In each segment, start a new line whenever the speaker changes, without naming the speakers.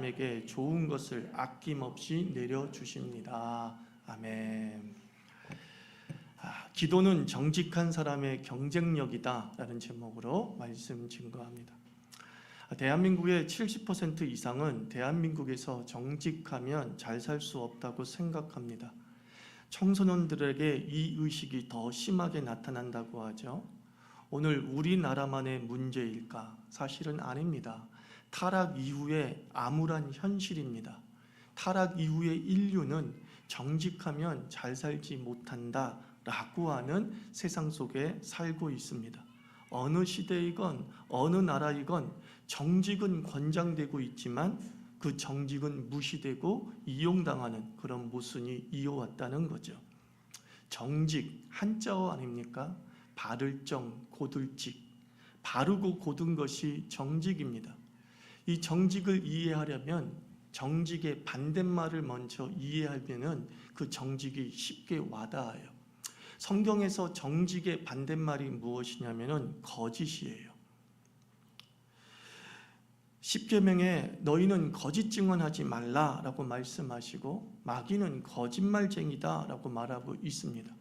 에게 좋은 것을 아낌없이 내려주십니다. 아멘. 기도는 정직한 사람의 경쟁력이다 라는 제목으로 말씀 증거합니다. 대한민국의 70% 이상은 대한민국에서 정직하면 잘 살 수 없다고 생각합니다. 청소년들에게 이 의식이 더 심하게 나타난다고 하죠. 오늘 우리나라만의 문제일까? 사실은 아닙니다. 타락 이후의 암울한 현실입니다. 타락 이후의 인류는 정직하면 잘 살지 못한다 라고 하는 세상 속에 살고 있습니다. 어느 시대이건 어느 나라이건 정직은 권장되고 있지만 그 정직은 무시되고 이용당하는 그런 모순이 이어왔다는 거죠. 정직, 한자어 아닙니까? 바를 정, 고들직. 바르고 고든 것이 정직입니다. 이 정직을 이해하려면 정직의 반대말을 먼저 이해하면 그 정직이 쉽게 와닿아요. 성경에서 정직의 반대말이 무엇이냐면 거짓이에요. 10계명에 너희는 거짓 증언하지 말라라고 말씀하시고 마귀는 거짓말쟁이다라고 말하고 있습니다.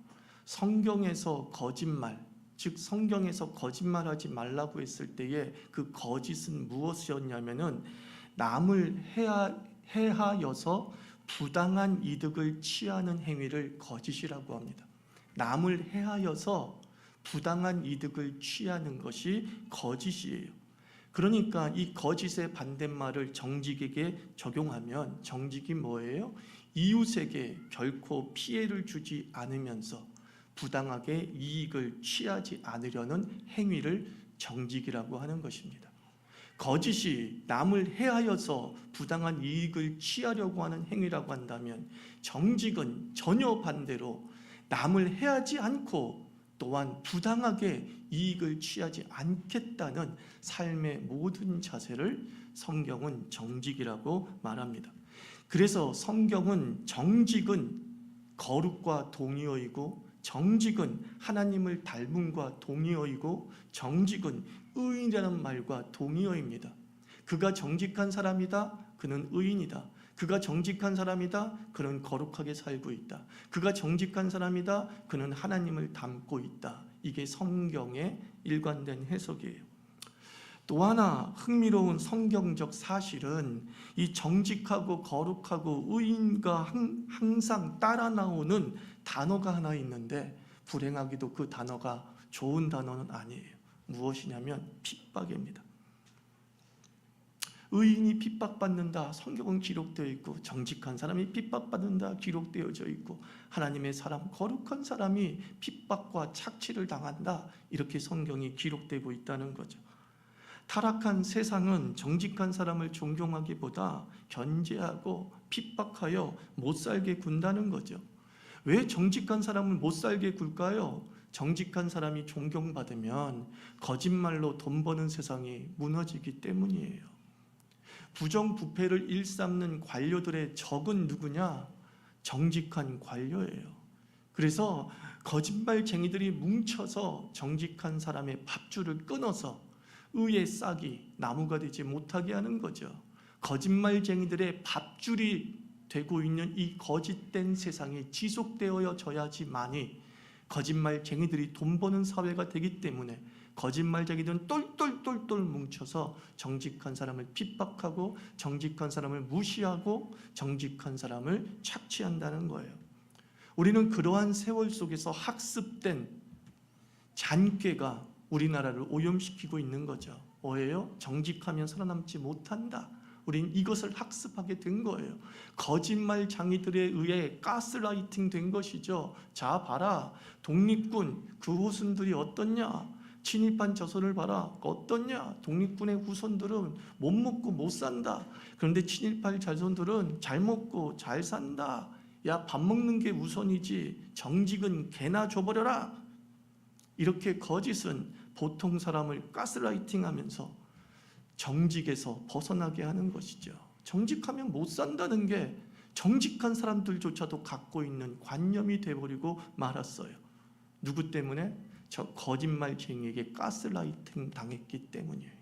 성경에서 거짓말, 즉 성경에서 거짓말하지 말라고 했을 때에 그 거짓은 무엇이었냐면은 남을 해하여서 부당한 이득을 취하는 행위를 거짓이라고 합니다. 남을 해하여서 부당한 이득을 취하는 것이 거짓이에요. 그러니까 이 거짓의 반대말을 정직에게 적용하면 정직이 뭐예요? 이웃에게 결코 피해를 주지 않으면서 부당하게 이익을 취하지 않으려는 행위를 정직이라고 하는 것입니다. 거짓이 남을 해하여서 부당한 이익을 취하려고 하는 행위라고 한다면 정직은 전혀 반대로 남을 해하지 않고 또한 부당하게 이익을 취하지 않겠다는 삶의 모든 자세를 성경은 정직이라고 말합니다. 그래서 성경은 정직은 거룩과 동의어이고 정직은 하나님을 닮음과 동의어이고 정직은 의인이라는 말과 동의어입니다. 그가 정직한 사람이다. 그는 의인이다. 그가 정직한 사람이다. 그는 거룩하게 살고 있다. 그가 정직한 사람이다. 그는 하나님을 닮고 있다. 이게 성경의 일관된 해석이에요. 또 하나 흥미로운 성경적 사실은 이 정직하고 거룩하고 의인과 항상 따라 나오는 단어가 하나 있는데 불행하게도 그 단어가 좋은 단어는 아니에요. 무엇이냐면 핍박입니다. 의인이 핍박받는다 성경은 기록되어 있고 정직한 사람이 핍박받는다 기록되어져 있고 하나님의 사람 거룩한 사람이 핍박과 착취를 당한다 이렇게 성경이 기록되고 있다는 거죠. 타락한 세상은 정직한 사람을 존경하기보다 견제하고 핍박하여 못살게 군다는 거죠. 왜 정직한 사람을 못살게 굴까요? 정직한 사람이 존경받으면 거짓말로 돈 버는 세상이 무너지기 때문이에요. 부정부패를 일삼는 관료들의 적은 누구냐? 정직한 관료예요. 그래서 거짓말쟁이들이 뭉쳐서 정직한 사람의 밥줄을 끊어서 의의 싹이 나무가 되지 못하게 하는 거죠. 거짓말쟁이들의 밥줄이 되고 있는 이 거짓된 세상이 지속되어져야지만이 거짓말쟁이들이 돈 버는 사회가 되기 때문에 거짓말쟁이들은 똘똘똘똘 뭉쳐서 정직한 사람을 핍박하고 정직한 사람을 무시하고 정직한 사람을 착취한다는 거예요. 우리는 그러한 세월 속에서 학습된 잔꾀가 우리나라를 오염시키고 있는 거죠. 뭐예요? 정직하면 살아남지 못한다. 우린 이것을 학습하게 된 거예요. 거짓말쟁이들에 의해 가스라이팅 된 것이죠. 자 봐라 독립군 그 후손들이 어떻냐? 친일반 저서를 봐라 어떻냐? 독립군의 후손들은 못 먹고 못 산다. 그런데 친일파 자손들은 잘 먹고 잘 산다. 야 밥 먹는 게 우선이지 정직은 개나 줘버려라. 이렇게 거짓은 보통 사람을 가스라이팅하면서 정직에서 벗어나게 하는 것이죠. 정직하면 못 산다는 게 정직한 사람들조차도 갖고 있는 관념이 되어버리고 말았어요. 누구 때문에? 저 거짓말쟁이에게 가스라이팅 당했기 때문이에요.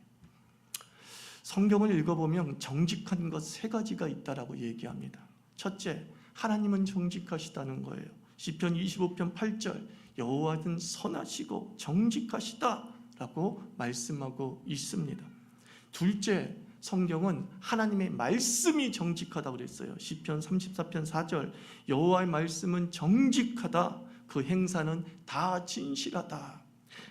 성경을 읽어보면 정직한 것 세 가지가 있다라고 얘기합니다. 첫째, 하나님은 정직하시다는 거예요. 시편 25편 8절, 여호와는 선하시고 정직하시다라고 말씀하고 있습니다. 둘째, 성경은 하나님의 말씀이 정직하다고 그랬어요. 시편 34편 4절, 여호와의 말씀은 정직하다, 그 행사는 다 진실하다.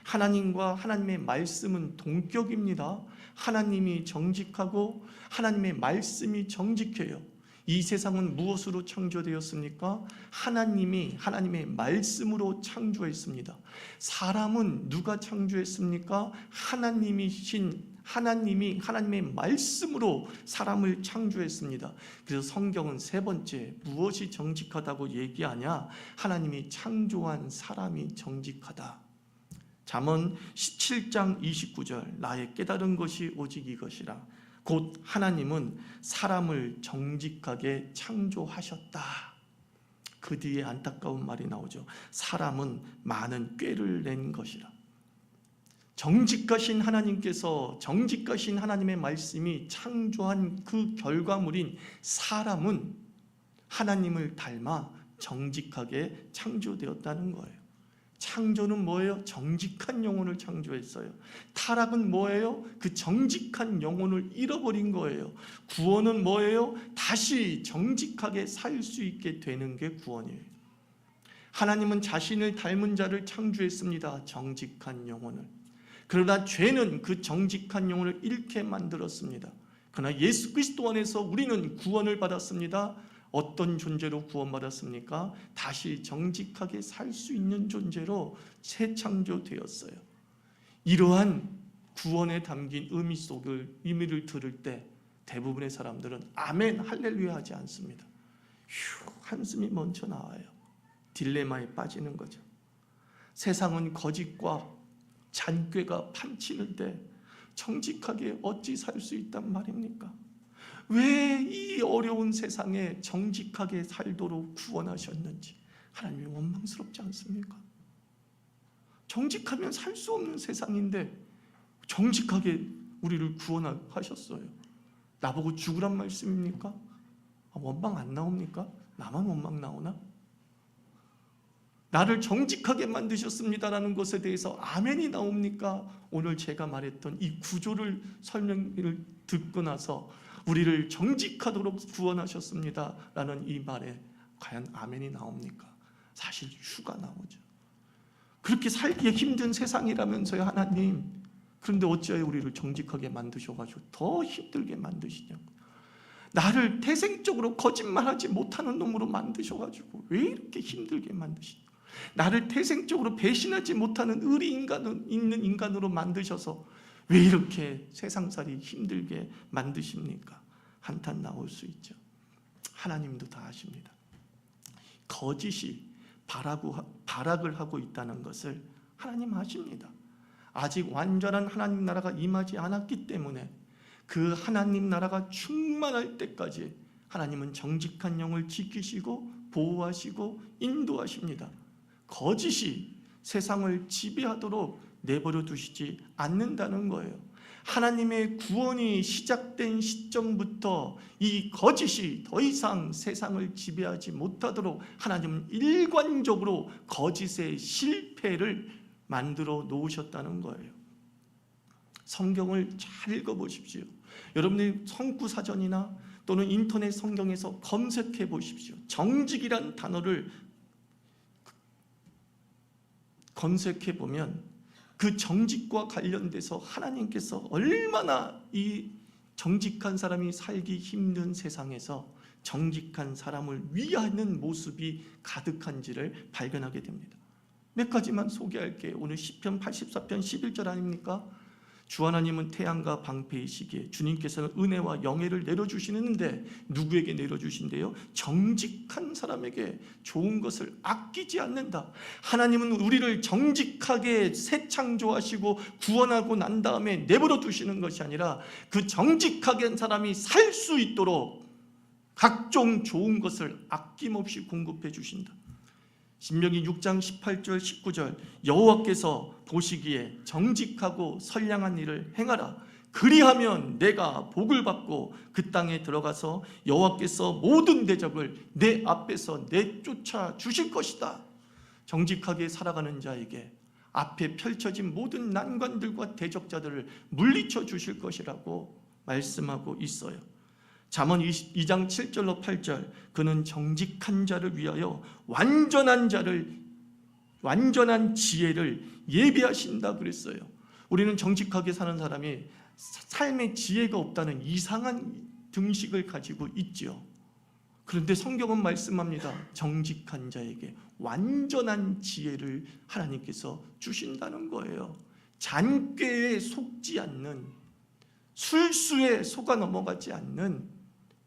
하나님과 하나님의 말씀은 동격입니다. 하나님이 정직하고 하나님의 말씀이 정직해요. 이 세상은 무엇으로 창조되었습니까? 하나님의 말씀으로 창조했습니다. 사람은 누가 창조했습니까? 하나님이 하나님의 말씀으로 사람을 창조했습니다. 그래서 성경은 세 번째, 무엇이 정직하다고 얘기하냐? 하나님이 창조한 사람이 정직하다. 잠언 17장 29절, 나의 깨달은 것이 오직 이것이라. 곧 하나님은 사람을 정직하게 창조하셨다. 그 뒤에 안타까운 말이 나오죠. 사람은 많은 꾀를 낸 것이라. 정직하신 하나님께서, 정직하신 하나님의 말씀이 창조한 그 결과물인 사람은 하나님을 닮아 정직하게 창조되었다는 거예요. 창조는 뭐예요? 정직한 영혼을 창조했어요. 타락은 뭐예요? 그 정직한 영혼을 잃어버린 거예요. 구원은 뭐예요? 다시 정직하게 살 수 있게 되는 게 구원이에요. 하나님은 자신을 닮은 자를 창조했습니다. 정직한 영혼을. 그러나 죄는 그 정직한 영혼을 잃게 만들었습니다. 그러나 예수 그리스도 안에서 우리는 구원을 받았습니다. 어떤 존재로 구원받았습니까? 다시 정직하게 살 수 있는 존재로 재창조되었어요. 이러한 구원에 담긴 의미를 들을 때 대부분의 사람들은 아멘 할렐루야 하지 않습니다. 한숨이 멈춰 나와요. 딜레마에 빠지는 거죠. 세상은 거짓과 잔꾀가 판치는데 정직하게 어찌 살 수 있단 말입니까? 왜 이 어려운 세상에 정직하게 살도록 구원하셨는지 하나님이 원망스럽지 않습니까? 정직하면 살 수 없는 세상인데 정직하게 우리를 구원하셨어요. 나보고 죽으란 말씀입니까? 원망 안 나옵니까? 나만 원망 나오나? 나를 정직하게 만드셨습니다라는 것에 대해서 아멘이 나옵니까? 오늘 제가 말했던 이 구조를 설명을 듣고 나서 우리를 정직하도록 구원하셨습니다라는 이 말에 과연 아멘이 나옵니까? 사실 휴가 나오죠. 그렇게 살기에 힘든 세상이라면서요 하나님. 그런데 어찌하여 우리를 정직하게 만드셔가지고 더 힘들게 만드시냐고. 나를 태생적으로 거짓말하지 못하는 놈으로 만드셔가지고 왜 이렇게 힘들게 만드시냐고. 나를 태생적으로 배신하지 못하는 의리 있는 인간으로 만드셔서 왜 이렇게 세상살이 힘들게 만드십니까? 한탄 나올 수 있죠. 하나님도 다 아십니다. 거짓이 발악을 하고 있다는 것을 하나님 아십니다. 아직 완전한 하나님 나라가 임하지 않았기 때문에 그 하나님 나라가 충만할 때까지 하나님은 정직한 영을 지키시고 보호하시고 인도하십니다. 거짓이 세상을 지배하도록 내버려 두시지 않는다는 거예요. 하나님의 구원이 시작된 시점부터 이 거짓이 더 이상 세상을 지배하지 못하도록 하나님은 일관적으로 거짓의 실패를 만들어 놓으셨다는 거예요. 성경을 잘 읽어보십시오. 여러분들이 성구사전이나 또는 인터넷 성경에서 검색해 보십시오. 정직이란 단어를 검색해 보면 그 정직과 관련돼서 하나님께서 얼마나 이 정직한 사람이 살기 힘든 세상에서 정직한 사람을 위하는 모습이 가득한지를 발견하게 됩니다. 몇 가지만 소개할게요. 오늘 시편 84편 11절 아닙니까? 주 하나님은 태양과 방패의 시기에 주님께서는 은혜와 영예를 내려주시는데 누구에게 내려주신대요? 정직한 사람에게 좋은 것을 아끼지 않는다. 하나님은 우리를 정직하게 새 창조하시고 구원하고 난 다음에 내버려 두시는 것이 아니라 그 정직하게 한 사람이 살 수 있도록 각종 좋은 것을 아낌없이 공급해 주신다. 신명기 6장 18절 19절 여호와께서 보시기에 정직하고 선량한 일을 행하라. 그리하면 내가 복을 받고 그 땅에 들어가서 여호와께서 모든 대적을 내 앞에서 내쫓아 주실 것이다. 정직하게 살아가는 자에게 앞에 펼쳐진 모든 난관들과 대적자들을 물리쳐 주실 것이라고 말씀하고 있어요. 잠언 2장 7절로 8절, 그는 정직한 자를 위하여 완전한 지혜를 예비하신다 그랬어요. 우리는 정직하게 사는 사람이 삶의 지혜가 없다는 이상한 등식을 가지고 있지요. 그런데 성경은 말씀합니다. 정직한 자에게 완전한 지혜를 하나님께서 주신다는 거예요. 잔꾀에 속지 않는, 술수에 속아 넘어가지 않는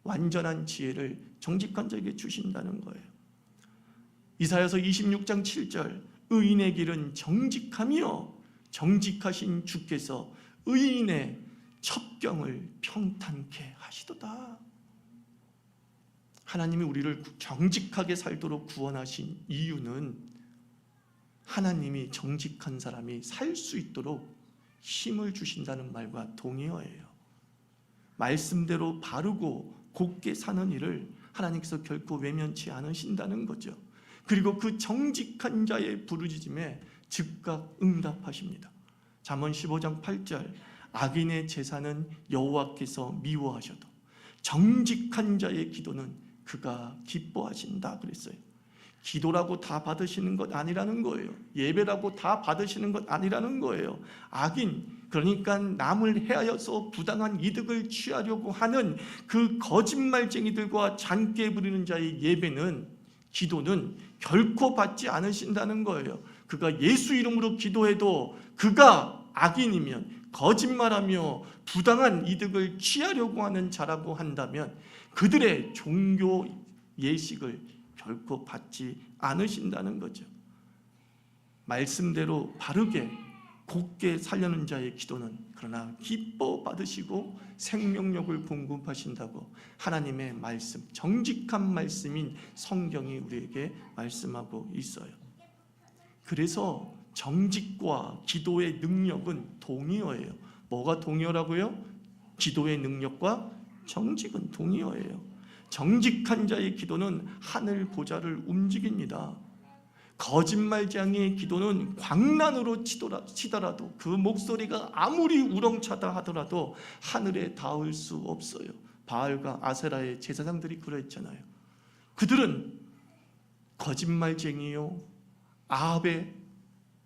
완전한 지혜를 정직한 자에게 주신다는 거예요. 이사야서 26장 7절, 의인의 길은 정직하며 정직하신 주께서 의인의 첩경을 평탄케 하시도다. 하나님이 우리를 정직하게 살도록 구원하신 이유는 하나님이 정직한 사람이 살 수 있도록 힘을 주신다는 말과 동의어예요. 말씀대로 바르고 곱게 사는 일을 하나님께서 결코 외면치 않으신다는 거죠. 그리고 그 정직한 자의 부르짖음에 즉각 응답하십니다. 잠언 15장 8절, 악인의 제사는 여호와께서 미워하셔도 정직한 자의 기도는 그가 기뻐하신다 그랬어요. 기도라고 다 받으시는 것 아니라는 거예요. 예배라고 다 받으시는 것 아니라는 거예요. 악인, 그러니까 남을 해하여서 부당한 이득을 취하려고 하는 그 거짓말쟁이들과 잔꾀 부리는 자의 예배는, 기도는 결코 받지 않으신다는 거예요. 그가 예수 이름으로 기도해도 그가 악인이면, 거짓말하며 부당한 이득을 취하려고 하는 자라고 한다면 그들의 종교 예식을 결코 받지 않으신다는 거죠. 말씀대로 바르게 곱게 살려는 자의 기도는 그러나 기뻐 받으시고 생명력을 공급하신다고 하나님의 말씀, 정직한 말씀인 성경이 우리에게 말씀하고 있어요. 그래서 정직과 기도의 능력은 동의어예요. 뭐가 동의어라고요? 기도의 능력과 정직은 동의어예요. 정직한 자의 기도는 하늘 보좌를 움직입니다. 거짓말쟁이의 기도는 광란으로 치더라도, 그 목소리가 아무리 우렁차다 하더라도 하늘에 닿을 수 없어요. 바알과 아세라의 제사장들이 그랬잖아요. 그들은 거짓말쟁이요, 아합의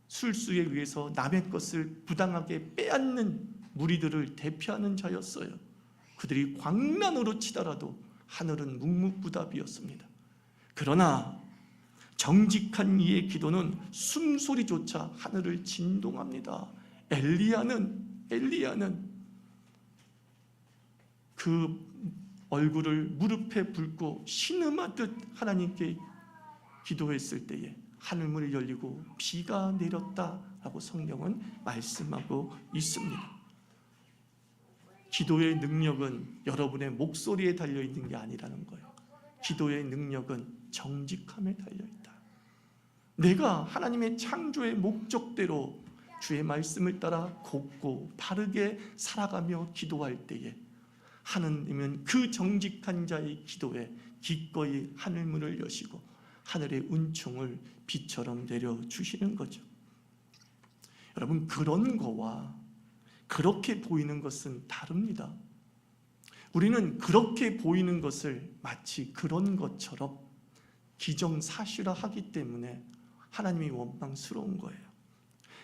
술수에 의해서 남의 것을 부당하게 빼앗는 무리들을 대표하는 자였어요. 그들이 광란으로 치더라도 하늘은 묵묵부답이었습니다. 그러나 정직한 이의 기도는 숨소리조차 하늘을 진동합니다. 엘리야는 그 얼굴을 무릎에 꿇고 신음하듯 하나님께 기도했을 때에 하늘문이 열리고 비가 내렸다라고 성경은 말씀하고 있습니다. 기도의 능력은 여러분의 목소리에 달려있는 게 아니라는 거예요. 기도의 능력은 정직함에 달려있다. 내가 하나님의 창조의 목적대로 주의 말씀을 따라 곱고 바르게 살아가며 기도할 때에 하느님은 그 정직한 자의 기도에 기꺼이 하늘문을 여시고 하늘의 은총을 비처럼 내려주시는 거죠. 여러분, 그런 거와 그렇게 보이는 것은 다릅니다. 우리는 그렇게 보이는 것을 마치 그런 것처럼 기정사실화하기 때문에 하나님이 원망스러운 거예요.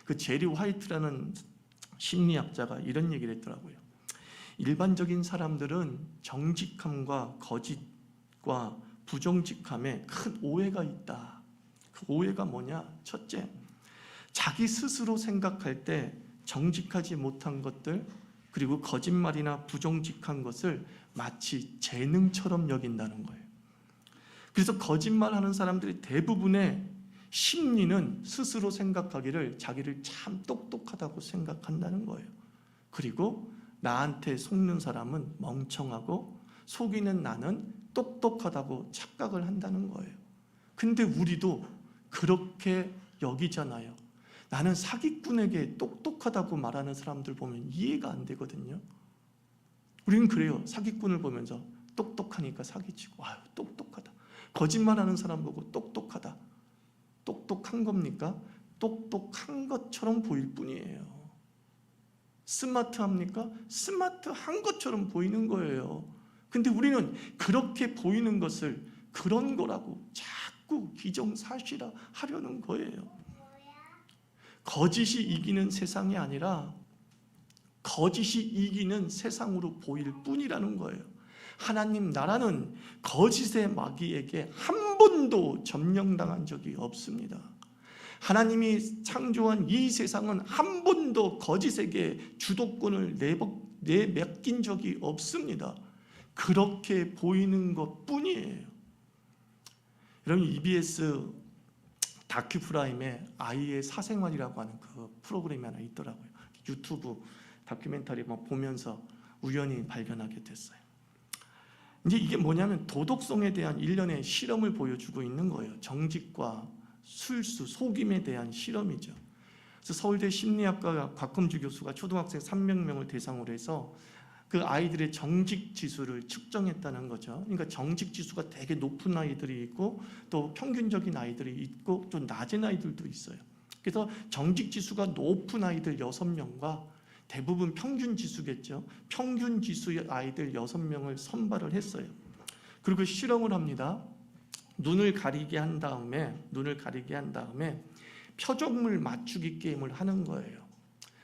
그 제리 화이트라는 심리학자가 이런 얘기를 했더라고요. 일반적인 사람들은 정직함과 거짓과 부정직함에 큰 오해가 있다. 그 오해가 뭐냐? 첫째, 자기 스스로 생각할 때 정직하지 못한 것들, 그리고 거짓말이나 부정직한 것을 마치 재능처럼 여긴다는 거예요. 그래서 거짓말하는 사람들이 대부분의 심리는 스스로 생각하기를 자기를 참 똑똑하다고 생각한다는 거예요. 그리고 나한테 속는 사람은 멍청하고 속이는 나는 똑똑하다고 착각을 한다는 거예요. 근데 우리도 그렇게 여기잖아요. 나는 사기꾼에게 똑똑하다고 말하는 사람들 보면 이해가 안 되거든요. 우리는 그래요. 사기꾼을 보면서 똑똑하니까 사기치고, 아유 똑똑하다. 거짓말하는 사람 보고 똑똑하다. 똑똑한 겁니까? 똑똑한 것처럼 보일 뿐이에요. 스마트합니까? 스마트한 것처럼 보이는 거예요. 근데 우리는 그렇게 보이는 것을 그런 거라고 자꾸 기정사실화하려는 거예요. 거짓이 이기는 세상이 아니라 거짓이 이기는 세상으로 보일 뿐이라는 거예요. 하나님 나라는 거짓의 마귀에게 한 번도 점령당한 적이 없습니다. 하나님이 창조한 이 세상은 한 번도 거짓에게 주도권을 내맡긴 적이 없습니다. 그렇게 보이는 것 뿐이에요. 여러분, EBS 다큐프라임에 아이의 사생활이라고 하는 그 프로그램이 하나 있더라고요. 유튜브 다큐멘터리 보면서 우연히 발견하게 됐어요. 이제 이게 뭐냐면 도덕성에 대한 일련의 실험을 보여주고 있는 거예요. 정직과 술수, 속임에 대한 실험이죠. 그래서 서울대 심리학과 곽금주 교수가 초등학생 300명을 대상으로 해서 그 아이들의 정직 지수를 측정했다는 거죠. 그러니까 정직 지수가 되게 높은 아이들이 있고 또 평균적인 아이들이 있고 좀 낮은 아이들도 있어요. 그래서 정직 지수가 높은 아이들 6명과 대부분 평균 지수겠죠. 평균 지수의 아이들 6명을 선발을 했어요. 그리고 실험을 합니다. 눈을 가리게 한 다음에 표적물 맞추기 게임을 하는 거예요.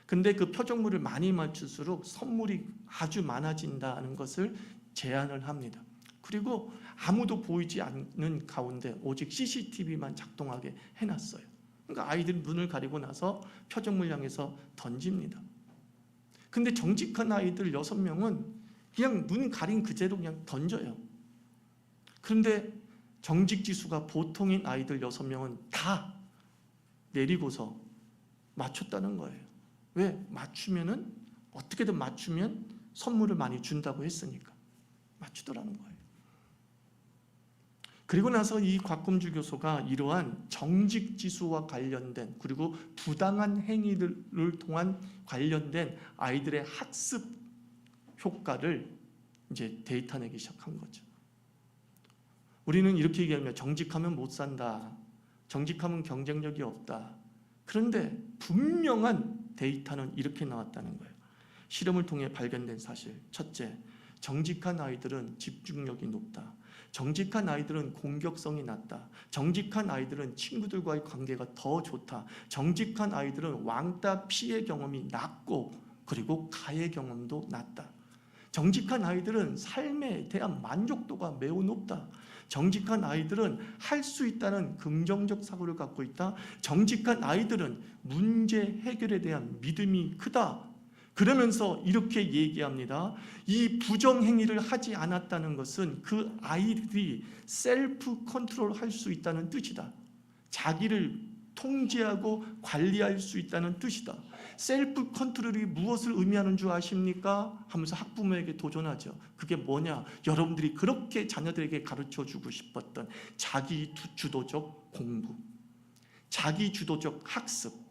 근데 그 표적물을 많이 맞출수록 선물이 아주 많아진다는 것을 제안을 합니다. 그리고 아무도 보이지 않는 가운데 오직 CCTV만 작동하게 해놨어요. 그러니까 아이들이 눈을 가리고 나서 표적물 향해서 던집니다. 근데 정직한 아이들 6명은 그냥 눈 가린 그대로 그냥 던져요. 그런데 정직 지수가 보통인 아이들 6명은 다 내리고서 맞췄다는 거예요. 왜? 맞추면은 어떻게든 맞추면 선물을 많이 준다고 했으니까 맞추더라는 거예요. 그리고 나서 이 곽금주 교수가 이러한 정직 지수와 관련된 그리고 부당한 행위들을 통한 관련된 아이들의 학습 효과를 이제 데이터내기 시작한 거죠. 우리는 이렇게 얘기하면 정직하면 못 산다. 정직하면 경쟁력이 없다. 그런데 분명한 데이터는 이렇게 나왔다는 거예요. 실험을 통해 발견된 사실. 첫째, 정직한 아이들은 집중력이 높다. 정직한 아이들은 공격성이 낮다. 정직한 아이들은 친구들과의 관계가 더 좋다. 정직한 아이들은 왕따 피해 경험이 낮고 그리고 가해 경험도 낮다. 정직한 아이들은 삶에 대한 만족도가 매우 높다. 정직한 아이들은 할 수 있다는 긍정적 사고를 갖고 있다. 정직한 아이들은 문제 해결에 대한 믿음이 크다. 그러면서 이렇게 얘기합니다. 이 부정행위를 하지 않았다는 것은 그 아이들이 셀프 컨트롤 할 수 있다는 뜻이다. 자기를 통제하고 관리할 수 있다는 뜻이다. 셀프 컨트롤이 무엇을 의미하는 줄 아십니까? 하면서 학부모에게 도전하죠. 그게 뭐냐? 여러분들이 그렇게 자녀들에게 가르쳐주고 싶었던 자기주도적 공부, 자기주도적 학습.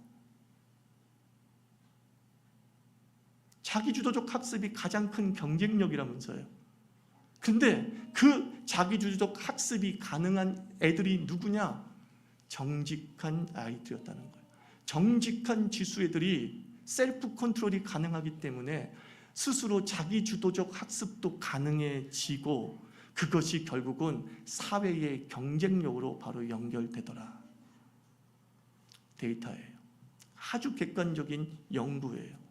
자기주도적 학습이 가장 큰 경쟁력이라면서요. 근데 그 자기주도적 학습이 가능한 애들이 누구냐? 정직한 아이들이었다는 거예요. 정직한 지수 애들이 셀프 컨트롤이 가능하기 때문에 스스로 자기주도적 학습도 가능해지고 그것이 결국은 사회의 경쟁력으로 바로 연결되더라. 데이터예요. 아주 객관적인 연구예요.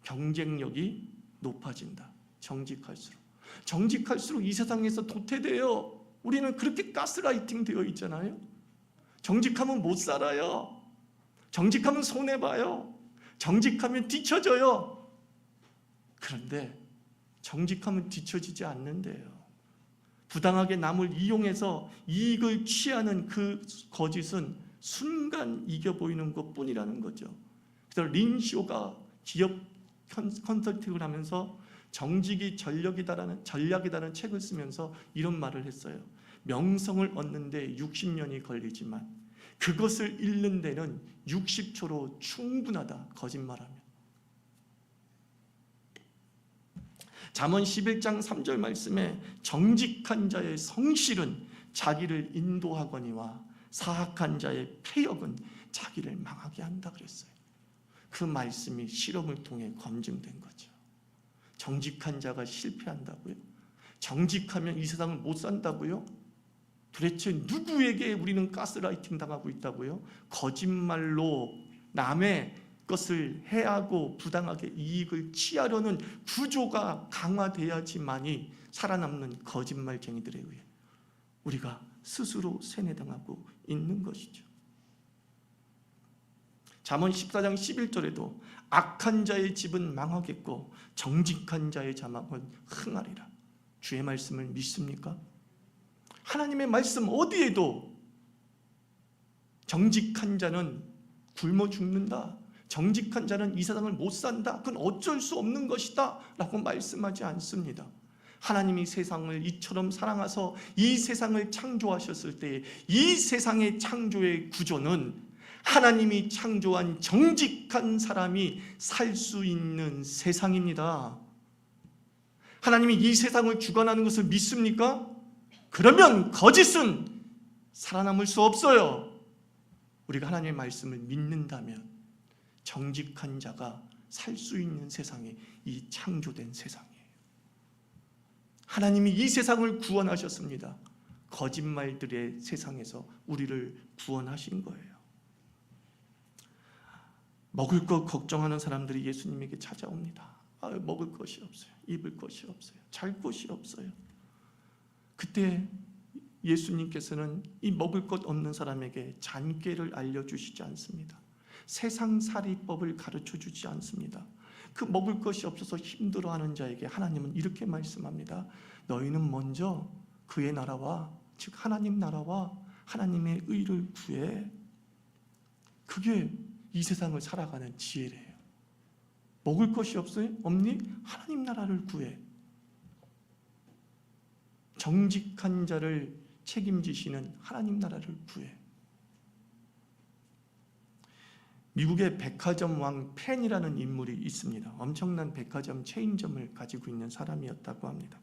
경쟁력이 높아진다. 정직할수록 이 세상에서 도태돼요. 우리는 그렇게 가스라이팅 되어 있잖아요. 정직하면 못 살아요. 정직하면 손해봐요. 정직하면 뒤처져요. 그런데 정직하면 뒤처지지 않는데요. 부당하게 남을 이용해서 이익을 취하는 그 거짓은 순간 이겨 보이는 것뿐이라는 거죠. 그래서 린쇼가 기업 컨설팅을 하면서 정직이 전략이다라는 책을 쓰면서 이런 말을 했어요. 명성을 얻는데 60년이 걸리지만 그것을 잃는 데는 60초로 충분하다. 거짓말하면. 잠언 11장 3절 말씀에 정직한 자의 성실은 자기를 인도하거니와 사악한 자의 패역은 자기를 망하게 한다 그랬어요. 그 말씀이 실험을 통해 검증된 거죠. 정직한 자가 실패한다고요? 정직하면 이 세상을 못 산다고요? 도대체 누구에게 우리는 가스라이팅 당하고 있다고요? 거짓말로 남의 것을 해하고 부당하게 이익을 취하려는 구조가 강화돼야지만이 살아남는 거짓말쟁이들에 의해 우리가 스스로 세뇌당하고 있는 것이죠. 잠언 14장 11절에도 악한 자의 집은 망하겠고 정직한 자의 자막은 흥하리라. 주의 말씀을 믿습니까? 하나님의 말씀 어디에도 정직한 자는 굶어 죽는다, 정직한 자는 이 세상을 못 산다, 그건 어쩔 수 없는 것이다 라고 말씀하지 않습니다. 하나님이 세상을 이처럼 사랑하셔서 이 세상을 창조하셨을 때 이 세상의 창조의 구조는 하나님이 창조한 정직한 사람이 살 수 있는 세상입니다. 하나님이 이 세상을 주관하는 것을 믿습니까? 그러면 거짓은 살아남을 수 없어요. 우리가 하나님의 말씀을 믿는다면 정직한 자가 살 수 있는 세상이 이 창조된 세상이에요. 하나님이 이 세상을 구원하셨습니다. 거짓말들의 세상에서 우리를 구원하신 거예요. 먹을 것 걱정하는 사람들이 예수님에게 찾아옵니다. 먹을 것이 없어요. 입을 것이 없어요. 잘 곳이 없어요. 그때 예수님께서는 이 먹을 것 없는 사람에게 잔꾀를 알려주시지 않습니다. 세상살이법을 가르쳐주지 않습니다. 그 먹을 것이 없어서 힘들어하는 자에게 하나님은 이렇게 말씀합니다. 너희는 먼저 그의 나라와, 즉 하나님 나라와 하나님의 의를 구해. 그게 이 세상을 살아가는 지혜래요. 먹을 것이 없어요? 없니? 하나님 나라를 구해. 정직한 자를 책임지시는 하나님 나라를 구해. 미국의 백화점 왕 펜이라는 인물이 있습니다. 엄청난 백화점 체인점을 가지고 있는 사람이었다고 합니다.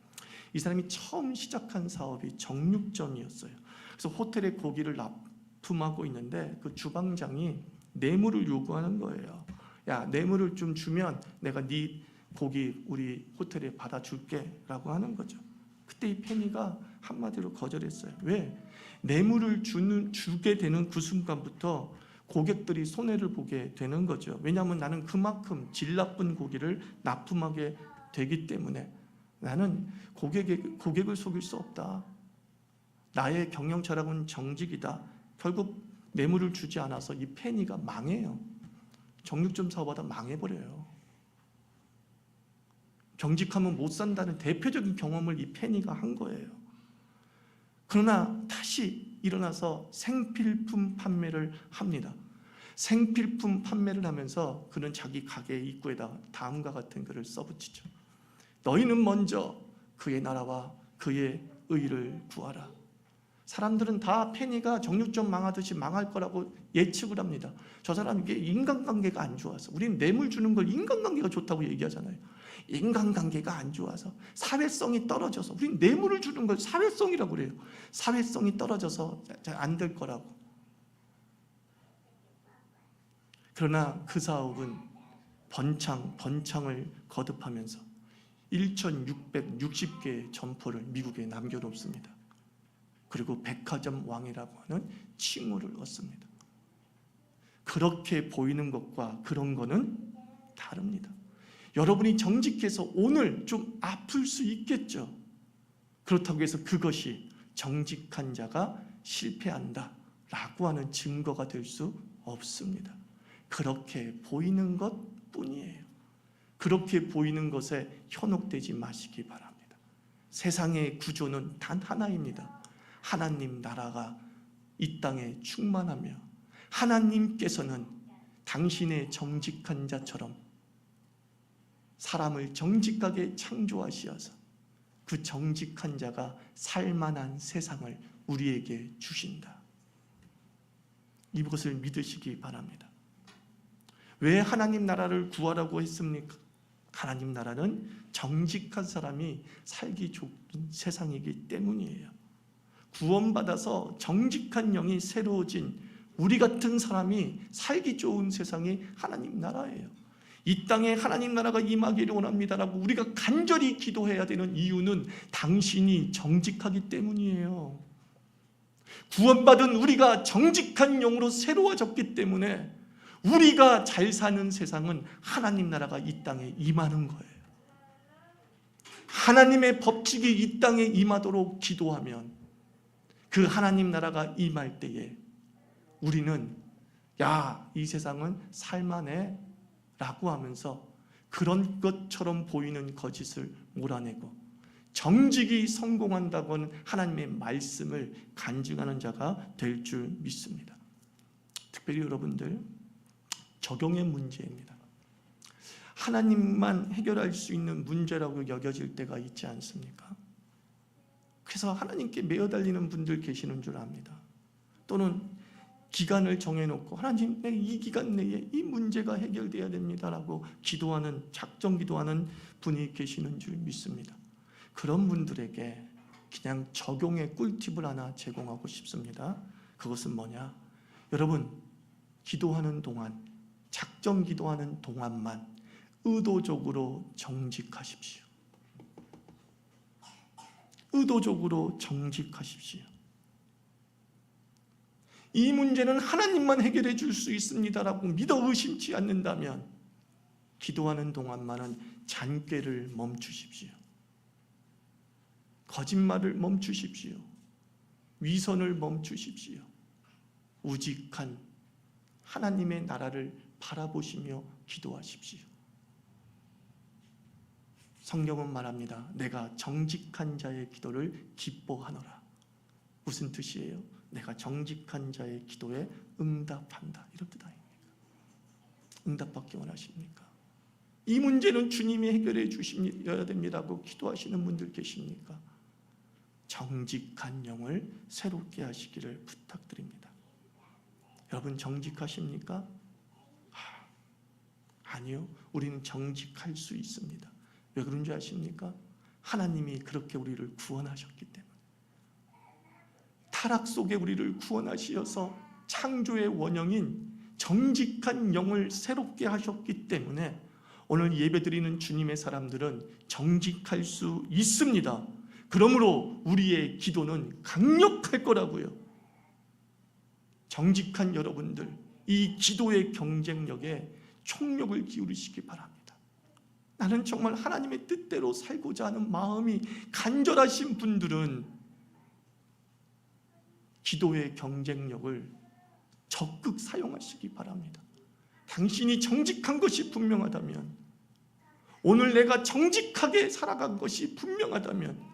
이 사람이 처음 시작한 사업이 정육점이었어요. 그래서 호텔에 고기를 납품하고 있는데 그 주방장이 뇌물을 요구하는 거예요. 야, 뇌물을 좀 주면 내가 네 고기 우리 호텔에 받아줄게 라고 하는 거죠. 그때 이 페니가 한마디로 거절했어요. 왜? 뇌물을 주게 되는 그 순간부터 고객들이 손해를 보게 되는 거죠. 왜냐하면 나는 그만큼 질 나쁜 고기를 납품하게 되기 때문에 나는 고객을 속일 수 없다. 나의 경영 철학은 정직이다. 결국 뇌물을 주지 않아서 이 페니가 망해요. 정육점 사업하다 망해버려요. 정직하면 못 산다는 대표적인 경험을 이 페니가 한 거예요. 그러나 다시 일어나서 생필품 판매를 합니다. 생필품 판매를 하면서 그는 자기 가게 입구에다 다음과 같은 글을 써붙이죠. 너희는 먼저 그의 나라와 그의 의를 구하라. 사람들은 다 페니가 정육점 망하듯이 망할 거라고 예측을 합니다. 저 사람 이게 인간관계가 안 좋아서, 우리는 뇌물 주는 걸 인간관계가 좋다고 얘기하잖아요. 인간관계가 안 좋아서, 사회성이 떨어져서, 우리는 뇌물을 주는 걸 사회성이라고 그래요. 사회성이 떨어져서 안 될 거라고. 그러나 그 사업은 번창을 거듭하면서 1660개의 점포를 미국에 남겨놓습니다. 그리고 백화점 왕이라고 하는 칭호를 얻습니다. 그렇게 보이는 것과 그런 거는 다릅니다. 여러분이 정직해서 오늘 좀 아플 수 있겠죠. 그렇다고 해서 그것이 정직한 자가 실패한다 라고 하는 증거가 될 수 없습니다. 그렇게 보이는 것뿐이에요. 그렇게 보이는 것에 현혹되지 마시기 바랍니다. 세상의 구조는 단 하나입니다. 하나님 나라가 이 땅에 충만하며 하나님께서는 당신의 정직한 자처럼 사람을 정직하게 창조하시어서 그 정직한 자가 살만한 세상을 우리에게 주신다. 이것을 믿으시기 바랍니다. 왜 하나님 나라를 구하라고 했습니까? 하나님 나라는 정직한 사람이 살기 좋은 세상이기 때문이에요. 구원받아서 정직한 영이 새로워진 우리 같은 사람이 살기 좋은 세상이 하나님 나라예요. 이 땅에 하나님 나라가 임하기를 원합니다라고 우리가 간절히 기도해야 되는 이유는 당신이 정직하기 때문이에요. 구원받은 우리가 정직한 영으로 새로워졌기 때문에 우리가 잘 사는 세상은 하나님 나라가 이 땅에 임하는 거예요. 하나님의 법칙이 이 땅에 임하도록 기도하면 그 하나님 나라가 임할 때에 우리는 야, 이 세상은 살만해 라고 하면서 그런 것처럼 보이는 거짓을 몰아내고 정직이 성공한다고는 하나님의 말씀을 간증하는 자가 될 줄 믿습니다. 특별히 여러분들, 적용의 문제입니다. 하나님만 해결할 수 있는 문제라고 여겨질 때가 있지 않습니까? 그래서 하나님께 매어달리는 분들 계시는 줄 압니다. 또는 기간을 정해놓고 하나님, 이 기간 내에 이 문제가 해결돼야 됩니다라고 기도하는, 작정 기도하는 분이 계시는 줄 믿습니다. 그런 분들에게 그냥 적용의 꿀팁을 하나 제공하고 싶습니다. 그것은 뭐냐? 여러분, 기도하는 동안, 작정 기도하는 동안만 의도적으로 정직하십시오. 의도적으로 정직하십시오. 이 문제는 하나님만 해결해 줄 수 있습니다라고 믿어 의심치 않는다면 기도하는 동안만은 잔꾀를 멈추십시오. 거짓말을 멈추십시오. 위선을 멈추십시오. 우직한 하나님의 나라를 바라보시며 기도하십시오. 성경은 말합니다. 내가 정직한 자의 기도를 기뻐하노라. 무슨 뜻이에요? 내가 정직한 자의 기도에 응답한다, 이런 뜻 아닙니까? 응답받기 원하십니까? 이 문제는 주님이 해결해 주셔야 됩니다라고 기도하시는 분들 계십니까? 정직한 영을 새롭게 하시기를 부탁드립니다. 여러분, 정직하십니까? 아니요, 우리는 정직할 수 있습니다. 왜 그런 줄 아십니까? 하나님이 그렇게 우리를 구원하셨기 때문에. 타락 속에 우리를 구원하시어서 창조의 원형인 정직한 영을 새롭게 하셨기 때문에 오늘 예배드리는 주님의 사람들은 정직할 수 있습니다. 그러므로 우리의 기도는 강력할 거라고요. 정직한 여러분들, 이 기도의 경쟁력에 총력을 기울이시기 바랍니다. 나는 정말 하나님의 뜻대로 살고자 하는 마음이 간절하신 분들은 기도의 경쟁력을 적극 사용하시기 바랍니다. 당신이 정직한 것이 분명하다면, 오늘 내가 정직하게 살아간 것이 분명하다면,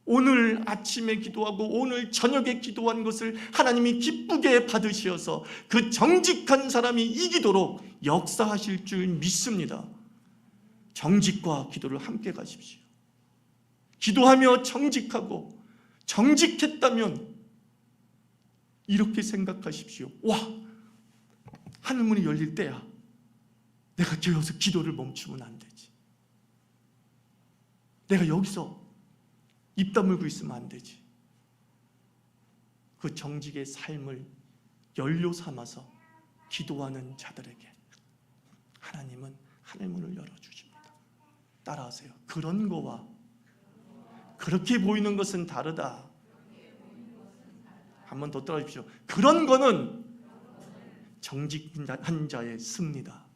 오늘 아침에 기도하고 오늘 저녁에 기도한 것을 하나님이 기쁘게 받으시어서 그 정직한 사람이 이기도록 역사하실 줄 믿습니다. 정직과 기도를 함께 가십시오. 기도하며 정직하고, 정직했다면 이렇게 생각하십시오. 와, 하늘문이 열릴 때야. 내가 여기서 기도를 멈추면 안 되지. 내가 여기서 입 다물고 있으면 안 되지. 그 정직의 삶을 연료 삼아서 기도하는 자들에게 하나님은 하늘문을 열어주십니다. 따라하세요. 그런 거와 그렇게 보이는 것은 다르다. 한 번 더 따라주십시오. 그런 거는 정직한 자의 승리다.